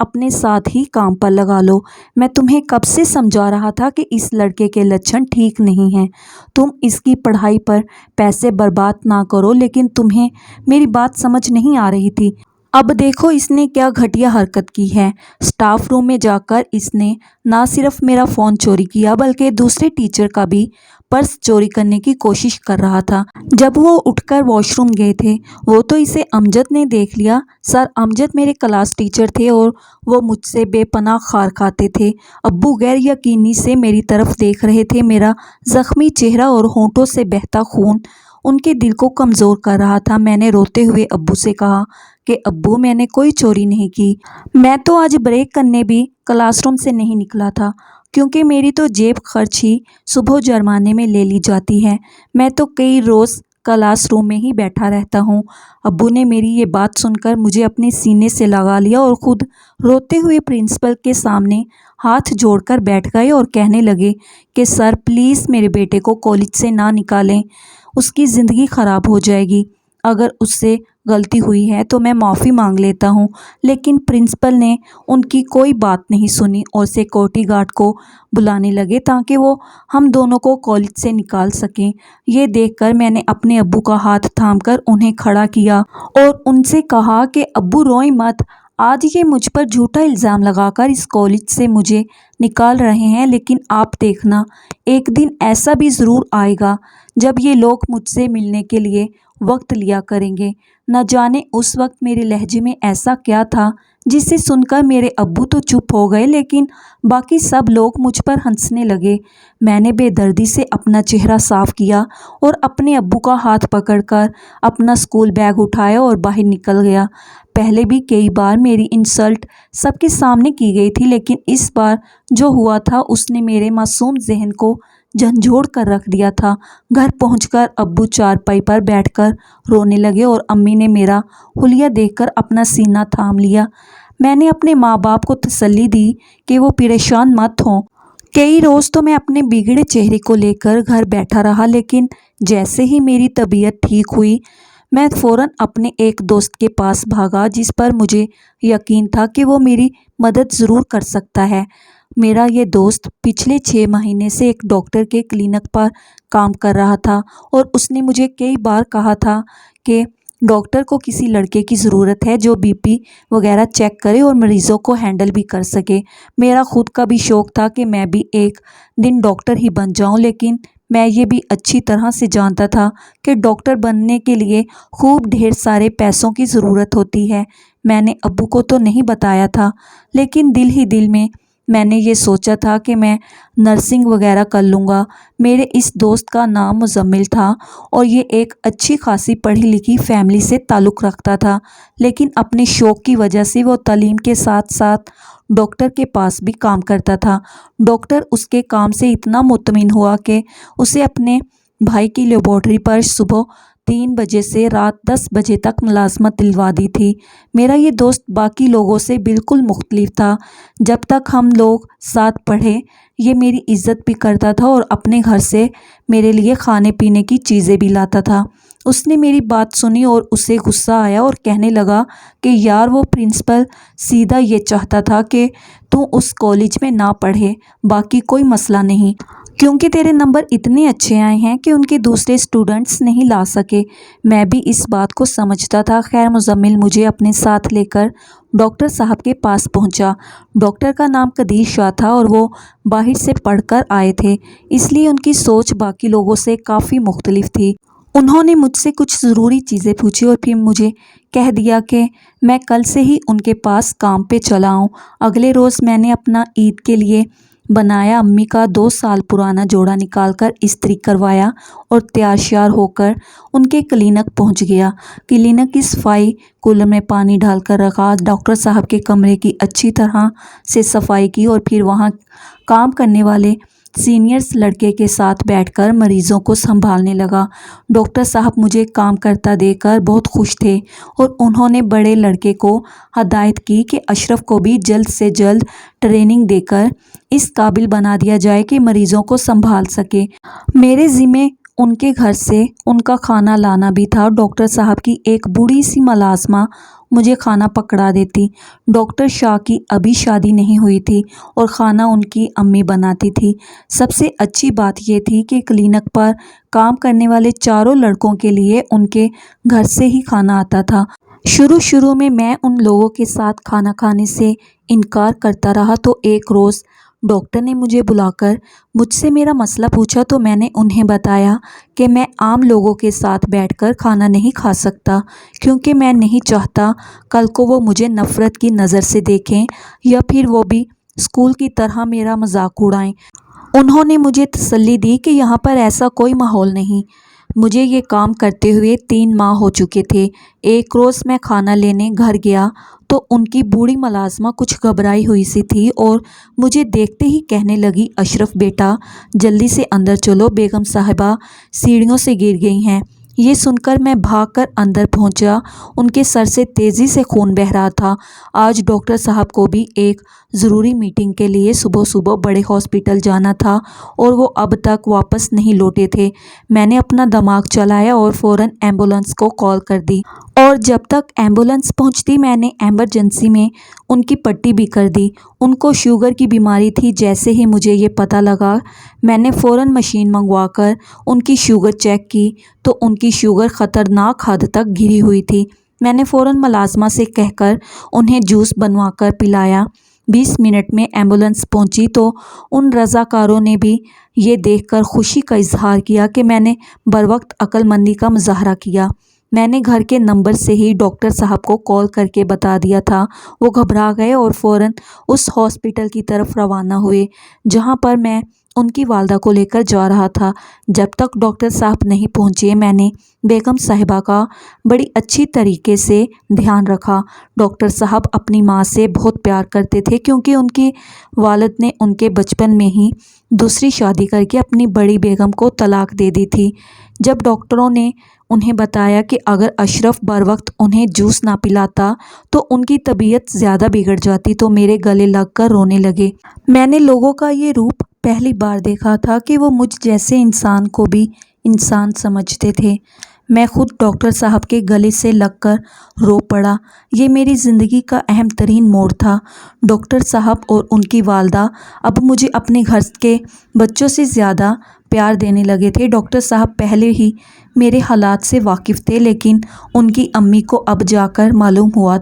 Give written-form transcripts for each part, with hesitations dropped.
اپنے ساتھ ہی کام پر لگا لو۔ میں تمہیں کب سے سمجھا رہا تھا کہ اس لڑکے کے لچھن ٹھیک نہیں ہیں، تم اس کی پڑھائی پر پیسے برباد نہ کرو، لیکن تمہیں میری بات سمجھ نہیں آ رہی تھی۔ اب دیکھو اس نے کیا گھٹیا حرکت کی ہے۔ اسٹاف روم میں جا کر اس نے نہ صرف میرا فون چوری کیا بلکہ دوسرے ٹیچر کا بھی پرس چوری کرنے کی کوشش کر رہا تھا۔ جب وہ اٹھ کر واش روم گئے تھے وہ تو اسے امجد نے دیکھ لیا۔ سر امجد میرے کلاس ٹیچر تھے اور وہ مجھ سے بے پناہ خار کھاتے تھے۔ ابو غیر یقینی سے میری طرف دیکھ رہے تھے۔ میرا زخمی چہرہ اور ہونٹوں سے بہتا خون ان کے دل کو کمزور کر رہا تھا۔ میں نے روتے ہوئے ابو سے کہا کہ ابو میں نے کوئی چوری نہیں کی، میں تو آج بریک کرنے بھی کلاس روم سے نہیں نکلا تھا کیونکہ میری تو جیب خرچ ہی صبح جرمانے میں لے لی جاتی ہے، میں تو کئی روز کلاس روم میں ہی بیٹھا رہتا ہوں۔ ابو نے میری یہ بات سن کر مجھے اپنے سینے سے لگا لیا اور خود روتے ہوئے پرنسپل کے سامنے ہاتھ جوڑ کر بیٹھ گئے اور کہنے لگے کہ سر پلیز میرے بیٹے کو کالج سے نہ نکالیں، اس کی زندگی خراب ہو جائے گی۔ اگر اس سے غلطی ہوئی ہے تو میں معافی مانگ لیتا ہوں، لیکن پرنسپل نے ان کی کوئی بات نہیں سنی اور سیکورٹی گارڈ کو بلانے لگے تاکہ وہ ہم دونوں کو کالج سے نکال سکیں۔ یہ دیکھ کر میں نے اپنے ابو کا ہاتھ تھام کر انہیں کھڑا کیا اور ان سے کہا کہ ابو روئیں مت، آج یہ مجھ پر جھوٹا الزام لگا کر اس کالج سے مجھے نکال رہے ہیں، لیکن آپ دیکھنا ایک دن ایسا بھی ضرور آئے گا جب یہ لوگ مجھ سے ملنے کے لیے وقت لیا کریں گے۔ نہ جانے اس وقت میرے لہجے میں ایسا کیا تھا جسے سن کر میرے ابو تو چپ ہو گئے لیکن باقی سب لوگ مجھ پر ہنسنے لگے۔ میں نے بے دردی سے اپنا چہرہ صاف کیا اور اپنے ابو کا ہاتھ پکڑ کر اپنا اسکول بیگ اٹھایا اور باہر نکل گیا۔ پہلے بھی کئی بار میری انسلٹ سب کے سامنے کی گئی تھی، لیکن اس بار جو ہوا تھا اس نے میرے معصوم ذہن کو جھنجھوڑ کر رکھ دیا تھا۔ گھر پہنچ کر ابو چارپائی پر بیٹھ کر رونے لگے اور امی نے میرا حلیہ دیکھ کر اپنا سینہ تھام لیا۔ میں نے اپنے ماں باپ کو تسلی دی کہ وہ پریشان مت ہوں۔ کئی روز تو میں اپنے بگڑے چہرے کو لے کر گھر بیٹھا رہا، لیکن جیسے ہی میری طبیعت ٹھیک ہوئی میں فوراً اپنے ایک دوست کے پاس بھاگا جس پر مجھے یقین تھا کہ وہ میری مدد ضرور کر سکتا ہے۔ میرا یہ دوست پچھلے 6 مہینے سے ایک ڈاکٹر کے کلینک پر کام کر رہا تھا اور اس نے مجھے کئی بار کہا تھا کہ ڈاکٹر کو کسی لڑکے کی ضرورت ہے جو بی پی وغیرہ چیک کرے اور مریضوں کو ہینڈل بھی کر سکے۔ میرا خود کا بھی شوق تھا کہ میں بھی ایک دن ڈاکٹر ہی بن جاؤں، لیکن میں یہ بھی اچھی طرح سے جانتا تھا کہ ڈاکٹر بننے کے لیے خوب ڈھیر سارے پیسوں کی ضرورت ہوتی ہے۔ میں نے ابو کو تو نہیں بتایا تھا، لیکن دل ہی دل میں نے یہ سوچا تھا کہ میں نرسنگ وغیرہ کر لوں گا۔ میرے اس دوست کا نام مزمل تھا اور یہ ایک اچھی خاصی پڑھی لکھی فیملی سے تعلق رکھتا تھا، لیکن اپنے شوق کی وجہ سے وہ تعلیم کے ساتھ ساتھ ڈاکٹر کے پاس بھی کام کرتا تھا۔ ڈاکٹر اس کے کام سے اتنا مطمئن ہوا کہ اسے اپنے بھائی کی لیبارٹری پر صبح 3 بجے سے رات 10 بجے تک ملازمت دلوا دی تھی۔ میرا یہ دوست باقی لوگوں سے بالکل مختلف تھا۔ جب تک ہم لوگ ساتھ پڑھے یہ میری عزت بھی کرتا تھا اور اپنے گھر سے میرے لیے کھانے پینے کی چیزیں بھی لاتا تھا۔ اس نے میری بات سنی اور اسے غصہ آیا اور کہنے لگا کہ یار وہ پرنسپل سیدھا یہ چاہتا تھا کہ تو اس کالج میں نہ پڑھے، باقی کوئی مسئلہ نہیں، کیونکہ تیرے نمبر اتنے اچھے آئے ہیں کہ ان کے دوسرے اسٹوڈنٹس نہیں لا سکے۔ میں بھی اس بات کو سمجھتا تھا۔ خیر مزمل مجھے اپنے ساتھ لے کر ڈاکٹر صاحب کے پاس پہنچا۔ ڈاکٹر کا نام قدیر شاہ تھا اور وہ باہر سے پڑھ کر آئے تھے، اس لیے ان کی سوچ باقی لوگوں سے کافی مختلف تھی۔ انہوں نے مجھ سے کچھ ضروری چیزیں پوچھی اور پھر مجھے کہہ دیا کہ میں کل سے ہی ان کے پاس کام پہ چلا آؤں۔ اگلے روز میں نے اپنا عید کے لیے بنایا امی کا 2 سال پرانا جوڑا نکال کر استری کروایا اور تیار شیار ہو کر ان کے کلینک پہنچ گیا۔ کلینک کی صفائی، کولر میں پانی ڈال کر رکھا، ڈاکٹر صاحب کے کمرے کی اچھی طرح سے صفائی کی اور پھر وہاں کام کرنے والے سینئرز لڑکے کے ساتھ بیٹھ کر مریضوں کو سنبھالنے لگا۔ ڈاکٹر صاحب مجھے کام کرتا دیکھ کر بہت خوش تھے اور انہوں نے بڑے لڑکے کو ہدایت کی کہ اشرف کو بھی جلد سے جلد ٹریننگ دے کر اس قابل بنا دیا جائے کہ مریضوں کو سنبھال سکے۔ میرے ذمے ان کے گھر سے ان کا کھانا لانا بھی تھا۔ ڈاکٹر صاحب کی ایک بوڑھی سی ملازمہ مجھے کھانا پکڑا دیتی۔ ڈاکٹر شاہ کی ابھی شادی نہیں ہوئی تھی اور کھانا ان کی امی بناتی تھی۔ سب سے اچھی بات یہ تھی کہ کلینک پر کام کرنے والے چاروں لڑکوں کے لیے ان کے گھر سے ہی کھانا آتا تھا۔ شروع میں ان لوگوں کے ساتھ کھانا کھانے سے انکار کرتا رہا تو ایک روز ڈاکٹر نے مجھے بلا کر مجھ سے میرا مسئلہ پوچھا تو میں نے انہیں بتایا کہ میں عام لوگوں کے ساتھ بیٹھ کر کھانا نہیں کھا سکتا، کیونکہ میں نہیں چاہتا کل کو وہ مجھے نفرت کی نظر سے دیکھیں یا پھر وہ بھی اسکول کی طرح میرا مذاق اڑائیں۔ انہوں نے مجھے تسلی دی کہ یہاں پر ایسا کوئی ماحول نہیں۔ مجھے یہ کام کرتے ہوئے 3 ماہ ہو چکے تھے۔ ایک روز میں کھانا لینے گھر گیا تو ان کی بوڑھی ملازمہ کچھ گھبرائی ہوئی سی تھی اور مجھے دیکھتے ہی کہنے لگی، اشرف بیٹا جلدی سے اندر چلو، بیگم صاحبہ سیڑھیوں سے گر گئی ہیں۔ یہ سن کر میں بھاگ کر اندر پہنچا۔ ان کے سر سے تیزی سے خون بہہ رہا تھا۔ آج ڈاکٹر صاحب کو بھی ایک ضروری میٹنگ کے لیے صبح بڑے ہاسپٹل جانا تھا اور وہ اب تک واپس نہیں لوٹے تھے۔ میں نے اپنا دماغ چلایا اور فوراً ایمبولینس کو کال کر دی اور جب تک ایمبولینس پہنچتی میں نے ایمرجنسی میں ان کی پٹی بھی کر دی۔ ان کو شوگر کی بیماری تھی۔ جیسے ہی مجھے یہ پتہ لگا میں نے فوراً مشین منگوا کر ان کی شوگر چیک کی تو ان کی شوگر خطرناک حد تک گری ہوئی تھی۔ میں نے فوراً ملازمہ سے کہہ کر انہیں جوس بنوا کر پلایا۔ 20 منٹ میں ایمبولینس پہنچی تو ان رضاکاروں نے بھی یہ دیکھ کر خوشی کا اظہار کیا کہ میں نے بروقت عقل مندی کا مظاہرہ کیا۔ میں نے گھر کے نمبر سے ہی ڈاکٹر صاحب کو کال کر کے بتا دیا تھا۔ وہ گھبرا گئے اور فوراً اس ہاسپٹل کی طرف روانہ ہوئے جہاں پر میں ان کی والدہ کو لے کر جا رہا تھا۔ جب تک ڈاکٹر صاحب نہیں پہنچے میں نے بیگم صاحبہ کا بڑی اچھی طریقے سے دھیان رکھا۔ ڈاکٹر صاحب اپنی ماں سے بہت پیار کرتے تھے کیونکہ ان کے والد نے ان کے بچپن میں ہی دوسری شادی کر کے اپنی بڑی بیگم کو طلاق دے دی تھی۔ جب ڈاکٹروں نے انہیں بتایا کہ اگر اشرف بروقت انہیں جوس نہ پلاتا تو ان کی طبیعت زیادہ بگڑ جاتی تو میرے گلے لگ کر رونے لگے۔ میں نے لوگوں کا یہ روپ پہلی بار دیکھا تھا کہ وہ مجھ جیسے انسان کو بھی انسان سمجھتے تھے۔ میں خود ڈاکٹر صاحب کے گلے سے لگ کر رو پڑا۔ یہ میری زندگی کا اہم ترین موڑ تھا۔ ڈاکٹر صاحب اور ان کی والدہ اب مجھے اپنے گھر کے بچوں سے زیادہ پیار دینے لگے تھے۔ ڈاکٹر صاحب پہلے ہی میرے حالات سے واقف تھے لیکن ان کی امی کو اب جا کر معلوم ہوا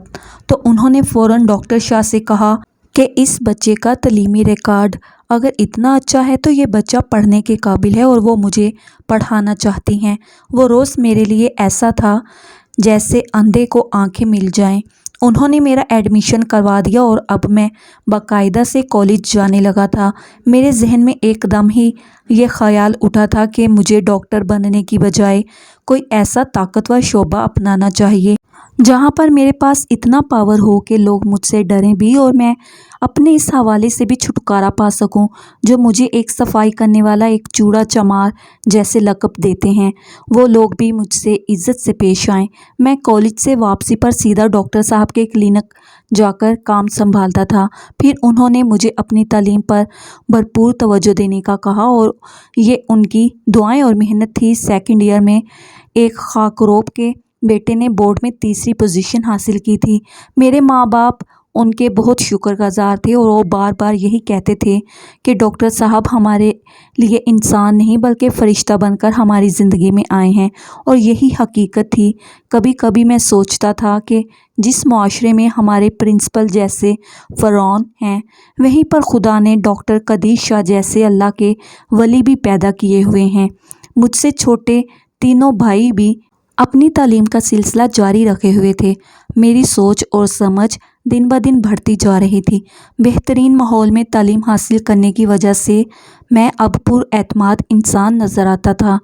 تو انہوں نے فوراً ڈاکٹر شاہ سے کہا کہ اس بچے کا تعلیمی ریکارڈ اگر اتنا اچھا ہے تو یہ بچہ پڑھنے کے قابل ہے اور وہ مجھے پڑھانا چاہتی ہیں۔ وہ روز میرے لیے ایسا تھا جیسے اندھے کو آنکھیں مل جائیں۔ انہوں نے میرا ایڈمیشن کروا دیا اور اب میں باقاعدہ سے کالج جانے لگا تھا۔ میرے ذہن میں ایک دم ہی یہ خیال اٹھا تھا کہ مجھے ڈاکٹر بننے کی بجائے کوئی ایسا طاقتور شعبہ اپنانا چاہیے جہاں پر میرے پاس اتنا پاور ہو کہ لوگ مجھ سے ڈریں بھی اور میں اپنے اس حوالے سے بھی چھٹکارا پا سکوں جو مجھے ایک صفائی کرنے والا، ایک چوڑا چمار جیسے لقب دیتے ہیں، وہ لوگ بھی مجھ سے عزت سے پیش آئیں۔ میں کالج سے واپسی پر سیدھا ڈاکٹر صاحب کے کلینک جا کر کام سنبھالتا تھا۔ پھر انہوں نے مجھے اپنی تعلیم پر بھرپور توجہ دینے کا کہا اور یہ ان کی دعائیں اور محنت تھی۔ سیکنڈ ایئر میں ایک خاکروب کے بیٹے نے بورڈ میں 3ری پوزیشن حاصل کی تھی۔ میرے ماں باپ ان کے بہت شکر گزار تھے اور وہ بار بار یہی کہتے تھے کہ ڈاکٹر صاحب ہمارے لیے انسان نہیں بلکہ فرشتہ بن کر ہماری زندگی میں آئے ہیں، اور یہی حقیقت تھی۔ کبھی کبھی میں سوچتا تھا کہ جس معاشرے میں ہمارے پرنسپل جیسے فرعون ہیں وہیں پر خدا نے ڈاکٹر قدیر شاہ جیسے اللہ کے ولی بھی پیدا کیے ہوئے ہیں۔ مجھ سے چھوٹے تینوں بھائی بھی اپنی تعلیم کا سلسلہ جاری رکھے ہوئے تھے۔ میری سوچ اور سمجھ دن بدن بڑھتی جا رہی تھی۔ بہترین ماحول میں تعلیم حاصل کرنے کی وجہ سے میں اب پر اعتماد انسان نظر آتا تھا۔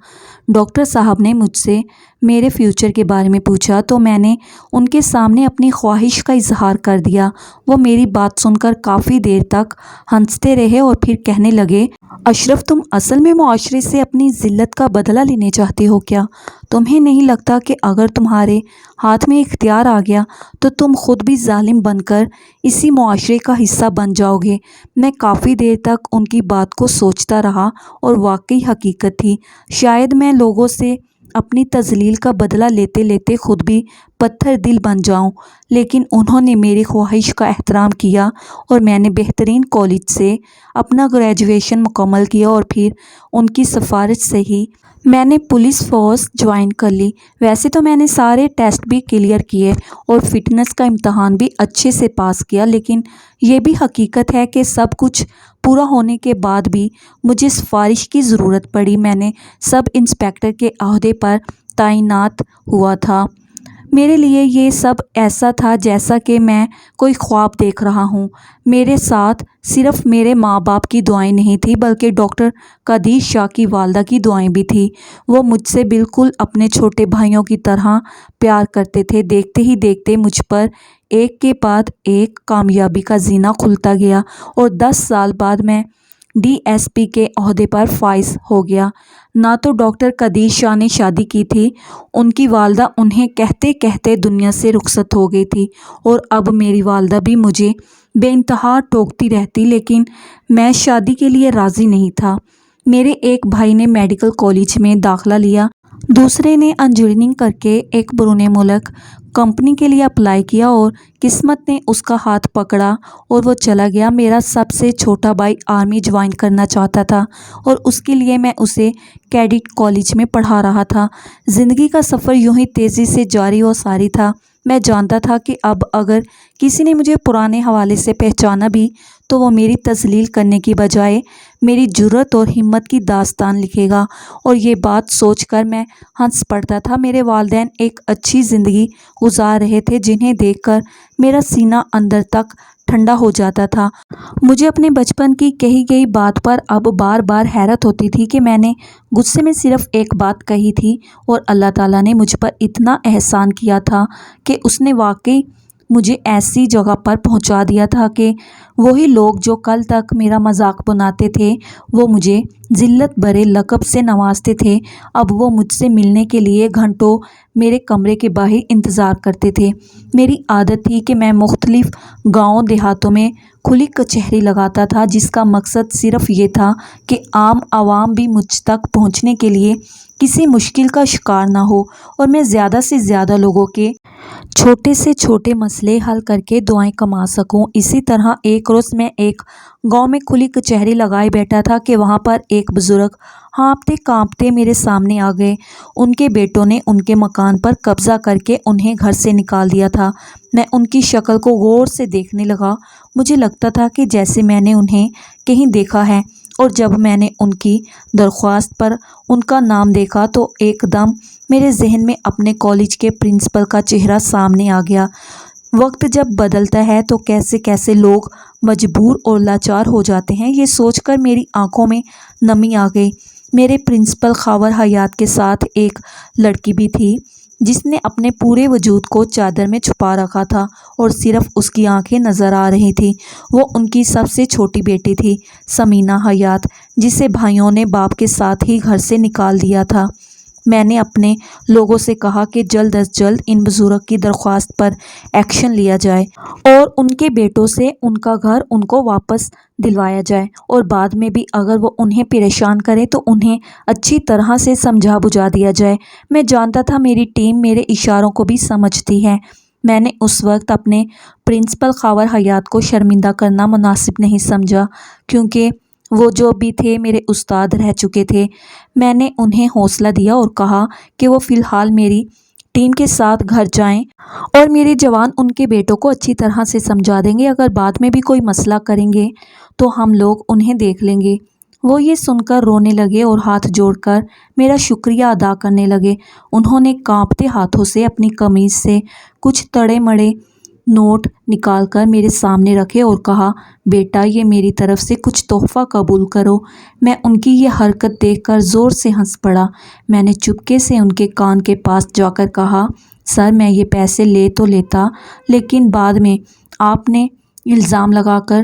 ڈاکٹر صاحب نے مجھ سے میرے فیوچر کے بارے میں پوچھا تو میں نے ان کے سامنے اپنی خواہش کا اظہار کر دیا۔ وہ میری بات سن کر کافی دیر تک ہنستے رہے اور پھر کہنے لگے، اشرف تم اصل میں معاشرے سے اپنی ذلت کا بدلہ لینے چاہتے ہو کیا؟ تمہیں نہیں لگتا کہ اگر تمہارے ہاتھ میں اختیار آ گیا تو تم خود بھی ظالم بن کر اسی معاشرے کا حصہ بن جاؤ گے؟ میں کافی دیر تک ان کی بات کو سوچ سوچتا رہا اور واقعی حقیقت تھی۔ شاید میں لوگوں سے اپنی تذلیل کا بدلہ لیتے لیتے خود بھی پتھر دل بن جاؤں، لیکن انہوں نے میری خواہش کا احترام کیا اور میں نے بہترین کالج سے اپنا گریجویشن مکمل کیا اور پھر ان کی سفارش سے ہی میں نے پولیس فورس جوائن کر لی۔ ویسے تو میں نے سارے ٹیسٹ بھی کلیئر کیے اور فٹنس کا امتحان بھی اچھے سے پاس کیا، لیکن یہ بھی حقیقت ہے کہ سب کچھ پورا ہونے کے بعد بھی مجھے سفارش کی ضرورت پڑی۔ میں نے سب انسپکٹر کے عہدے پر تعینات ہوا تھا۔ میرے لیے یہ سب ایسا تھا جیسا کہ میں کوئی خواب دیکھ رہا ہوں۔ میرے ساتھ صرف میرے ماں باپ کی دعائیں نہیں تھیں بلکہ ڈاکٹر قدیر شاہ کی والدہ کی دعائیں بھی تھیں۔ وہ مجھ سے بالکل اپنے چھوٹے بھائیوں کی طرح پیار کرتے تھے۔ دیکھتے ہی دیکھتے مجھ پر ایک کے بعد ایک کامیابی کا زینہ کھلتا گیا اور 10 سال بعد میں DSP کے عہدے پر فائز ہو گیا۔ نہ تو ڈاکٹر قدیر شاہ نے شادی کی تھی، ان کی والدہ انہیں کہتے کہتے دنیا سے رخصت ہو گئی تھی، اور اب میری والدہ بھی مجھے بے انتہا ٹوکتی رہتی، لیکن میں شادی کے لیے راضی نہیں تھا۔ میرے ایک بھائی نے میڈیکل کالج میں داخلہ لیا، دوسرے نے انجینئرنگ کر کے ایک بیرون ملک کمپنی کے لیے اپلائی کیا اور قسمت نے اس کا ہاتھ پکڑا اور وہ چلا گیا۔ میرا سب سے چھوٹا بھائی آرمی جوائن کرنا چاہتا تھا اور اس کے لیے میں اسے کیڈٹ کالج میں پڑھا رہا تھا۔ زندگی کا سفر یوں ہی تیزی سے جاری و ساری تھا۔ میں جانتا تھا کہ اب اگر کسی نے مجھے پرانے حوالے سے پہچانا بھی تو وہ میری تذلیل کرنے کی بجائے میری جرأت اور ہمت کی داستان لکھے گا، اور یہ بات سوچ کر میں ہنس پڑتا تھا۔ میرے والدین ایک اچھی زندگی گزار رہے تھے جنہیں دیکھ کر میرا سینہ اندر تک ٹھنڈا ہو جاتا تھا۔ مجھے اپنے بچپن کی کہی گئی بات پر اب بار بار حیرت ہوتی تھی کہ میں نے غصے میں صرف ایک بات کہی تھی اور اللہ تعالیٰ نے مجھ پر اتنا احسان کیا تھا کہ اس نے واقعی مجھے ایسی جگہ پر پہنچا دیا تھا کہ وہی لوگ جو کل تک میرا مذاق بناتے تھے، وہ مجھے ذلت بھرے لقب سے نوازتے تھے، اب وہ مجھ سے ملنے کے لیے گھنٹوں میرے کمرے کے باہر انتظار کرتے تھے۔ میری عادت تھی کہ میں مختلف گاؤں دیہاتوں میں کھلی کچہری لگاتا تھا، جس کا مقصد صرف یہ تھا کہ عام عوام بھی مجھ تک پہنچنے کے لیے کسی مشکل کا شکار نہ ہو اور میں زیادہ سے زیادہ لوگوں کے چھوٹے سے چھوٹے مسئلے حل کر کے دعائیں کما سکوں۔ اسی طرح ایک روز میں ایک گاؤں میں کھلی کچہری لگائے بیٹھا تھا کہ وہاں پر ایک بزرگ ہانپتے کانپتے میرے سامنے آ گئے۔ ان کے بیٹوں نے ان کے مکان پر قبضہ کر کے انہیں گھر سے نکال دیا تھا۔ میں ان کی شکل کو غور سے دیکھنے لگا۔ مجھے لگتا تھا کہ جیسے میں نے انہیں کہیں دیکھا ہے، اور جب میں نے ان کی درخواست پر ان کا نام دیکھا تو ایک دم میرے ذہن میں اپنے کالج کے پرنسپل کا چہرہ سامنے آ گیا۔ وقت جب بدلتا ہے تو کیسے کیسے لوگ مجبور اور لاچار ہو جاتے ہیں، یہ سوچ کر میری آنکھوں میں نمی آ گئی۔ میرے پرنسپل خاور حیات کے ساتھ ایک لڑکی بھی تھی جس نے اپنے پورے وجود کو چادر میں چھپا رکھا تھا اور صرف اس کی آنکھیں نظر آ رہی تھیں۔ وہ ان کی سب سے چھوٹی بیٹی تھی، ثمینہ حیات، جسے بھائیوں نے باپ کے ساتھ ہی گھر سے نکال دیا تھا۔ میں نے اپنے لوگوں سے کہا کہ جلد از جلد ان بزرگ کی درخواست پر ایکشن لیا جائے اور ان کے بیٹوں سے ان کا گھر ان کو واپس دلوایا جائے، اور بعد میں بھی اگر وہ انہیں پریشان کرے تو انہیں اچھی طرح سے سمجھا بجھا دیا جائے۔ میں جانتا تھا میری ٹیم میرے اشاروں کو بھی سمجھتی ہے۔ میں نے اس وقت اپنے پرنسپل خاور حیات کو شرمندہ کرنا مناسب نہیں سمجھا، کیونکہ وہ جو بھی تھے میرے استاد رہ چکے تھے۔ میں نے انہیں حوصلہ دیا اور کہا کہ وہ فی الحال میری ٹیم کے ساتھ گھر جائیں اور میرے جوان ان کے بیٹوں کو اچھی طرح سے سمجھا دیں گے، اگر بعد میں بھی کوئی مسئلہ کریں گے تو ہم لوگ انہیں دیکھ لیں گے۔ وہ یہ سن کر رونے لگے اور ہاتھ جوڑ کر میرا شکریہ ادا کرنے لگے۔ انہوں نے کانپتے ہاتھوں سے اپنی قمیض سے کچھ تڑے مڑے نوٹ نکال کر میرے سامنے رکھے اور کہا، بیٹا یہ میری طرف سے کچھ تحفہ قبول کرو۔ میں ان کی یہ حرکت دیکھ کر زور سے ہنس پڑا۔ میں نے چپکے سے ان کے کان کے پاس جا کر کہا، سر میں یہ پیسے لے تو لیتا، لیکن بعد میں آپ نے الزام لگا کر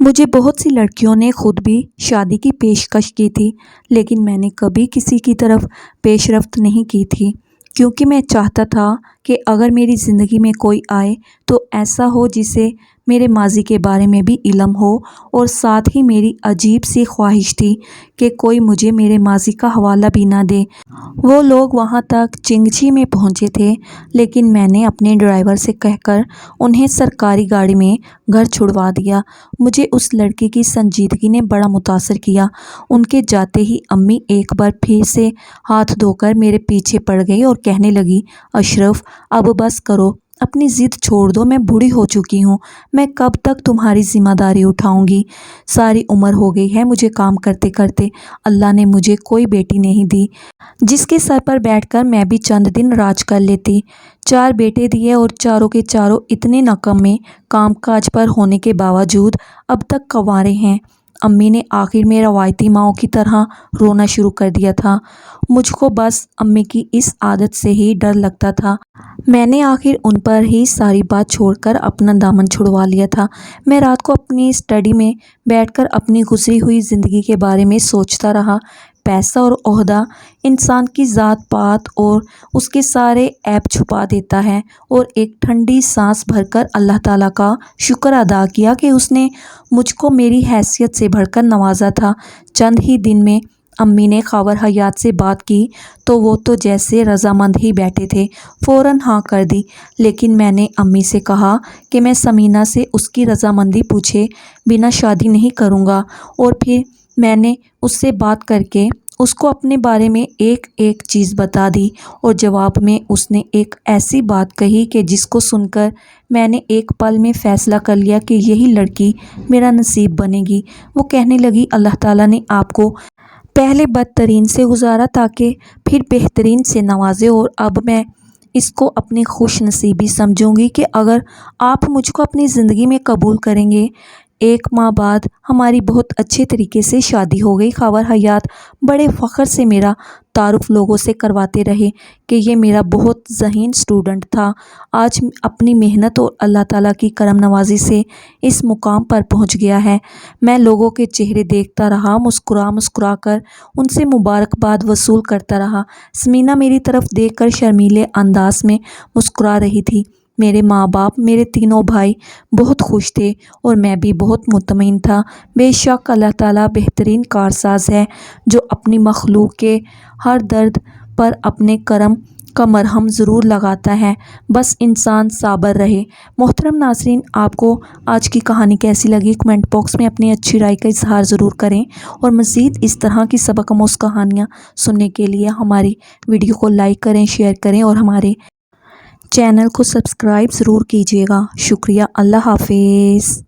مجھے بہت سی لڑکیوں نے خود بھی شادی کی پیشکش کی تھی، لیکن میں نے کبھی کسی کی طرف پیش رفت نہیں کی تھی، کیونکہ میں چاہتا تھا کہ اگر میری زندگی میں کوئی آئے تو ایسا ہو جسے میرے ماضی کے بارے میں بھی علم ہو، اور ساتھ ہی میری عجیب سی خواہش تھی کہ کوئی مجھے میرے ماضی کا حوالہ بھی نہ دے۔ وہ لوگ وہاں تک چنگچھی میں پہنچے تھے، لیکن میں نے اپنے ڈرائیور سے کہہ کر انہیں سرکاری گاڑی میں گھر چھڑوا دیا۔ مجھے اس لڑکی کی سنجیدگی نے بڑا متاثر کیا۔ ان کے جاتے ہی امی ایک بار پھر سے ہاتھ دھو کر میرے پیچھے پڑ گئی اور کہنے لگی، اشرف اب بس کرو، اپنی ضد چھوڑ دو، میں بوڑھی ہو چکی ہوں، میں کب تک تمہاری ذمہ داری اٹھاؤں گی؟ ساری عمر ہو گئی ہے مجھے کام کرتے کرتے، اللہ نے مجھے کوئی بیٹی نہیں دی جس کے سر پر بیٹھ کر میں بھی چند دن راج کر لیتی۔ 4 بیٹے دیے اور چاروں کے چاروں اتنے ناکامے کام کاج پر ہونے کے باوجود اب تک کنوارے ہیں۔ امی نے آخر میں روایتی ماؤں کی طرح رونا شروع کر دیا تھا۔ مجھ کو بس امی کی اس عادت سے ہی ڈر لگتا تھا۔ میں نے آخر ان پر ہی ساری بات چھوڑ کر اپنا دامن چھڑوا لیا تھا۔ میں رات کو اپنی اسٹڈی میں بیٹھ کر اپنی گزری ہوئی زندگی کے بارے میں سوچتا رہا۔ پیسہ اور عہدہ انسان کی ذات پات اور اس کے سارے عیب چھپا دیتا ہے، اور ایک ٹھنڈی سانس بھر کر اللہ تعالیٰ کا شکر ادا کیا کہ اس نے مجھ کو میری حیثیت سے بڑھ کر نوازا تھا۔ چند ہی دن میں امی نے خاور حیات سے بات کی تو وہ تو جیسے رضامند ہی بیٹھے تھے، فوراً ہاں کر دی، لیکن میں نے امی سے کہا کہ میں ثمینہ سے اس کی رضامندی پوچھے بنا شادی نہیں کروں گا، اور پھر میں نے اس سے بات کر کے اس کو اپنے بارے میں ایک ایک چیز بتا دی، اور جواب میں اس نے ایک ایسی بات کہی کہ جس کو سن کر میں نے ایک پل میں فیصلہ کر لیا کہ یہی لڑکی میرا نصیب بنے گی۔ وہ کہنے لگی، اللہ تعالیٰ نے آپ کو پہلے بدترین سے گزارا تاکہ پھر بہترین سے نوازے، اور اب میں اس کو اپنی خوش نصیبی سمجھوں گی کہ اگر آپ مجھ کو اپنی زندگی میں قبول کریں گے۔ 1 ماہ بعد ہماری بہت اچھے طریقے سے شادی ہو گئی۔ خاور حیات بڑے فخر سے میرا تعارف لوگوں سے کرواتے رہے کہ یہ میرا بہت ذہین اسٹوڈنٹ تھا، آج اپنی محنت اور اللہ تعالیٰ کی کرم نوازی سے اس مقام پر پہنچ گیا ہے۔ میں لوگوں کے چہرے دیکھتا رہا، مسکرا مسکرا کر ان سے مبارکباد وصول کرتا رہا۔ ثمینہ میری طرف دیکھ کر شرمیلے انداز میں مسکرا رہی تھی۔ میرے ماں باپ، میرے تینوں بھائی بہت خوش تھے اور میں بھی بہت مطمئن تھا۔ بے شک اللہ تعالیٰ بہترین کارساز ہے جو اپنی مخلوق کے ہر درد پر اپنے کرم کا مرہم ضرور لگاتا ہے، بس انسان صابر رہے۔ محترم ناظرین، آپ کو آج کی کہانی کیسی لگی؟ کمنٹ باکس میں اپنی اچھی رائے کا اظہار ضرور کریں، اور مزید اس طرح کی سبق آموز کہانیاں سننے کے لیے ہماری ویڈیو کو لائک کریں، شیئر کریں اور ہمارے چینل کو سبسکرائب ضرور کیجیے گا۔ شکریہ۔ اللہ حافظ۔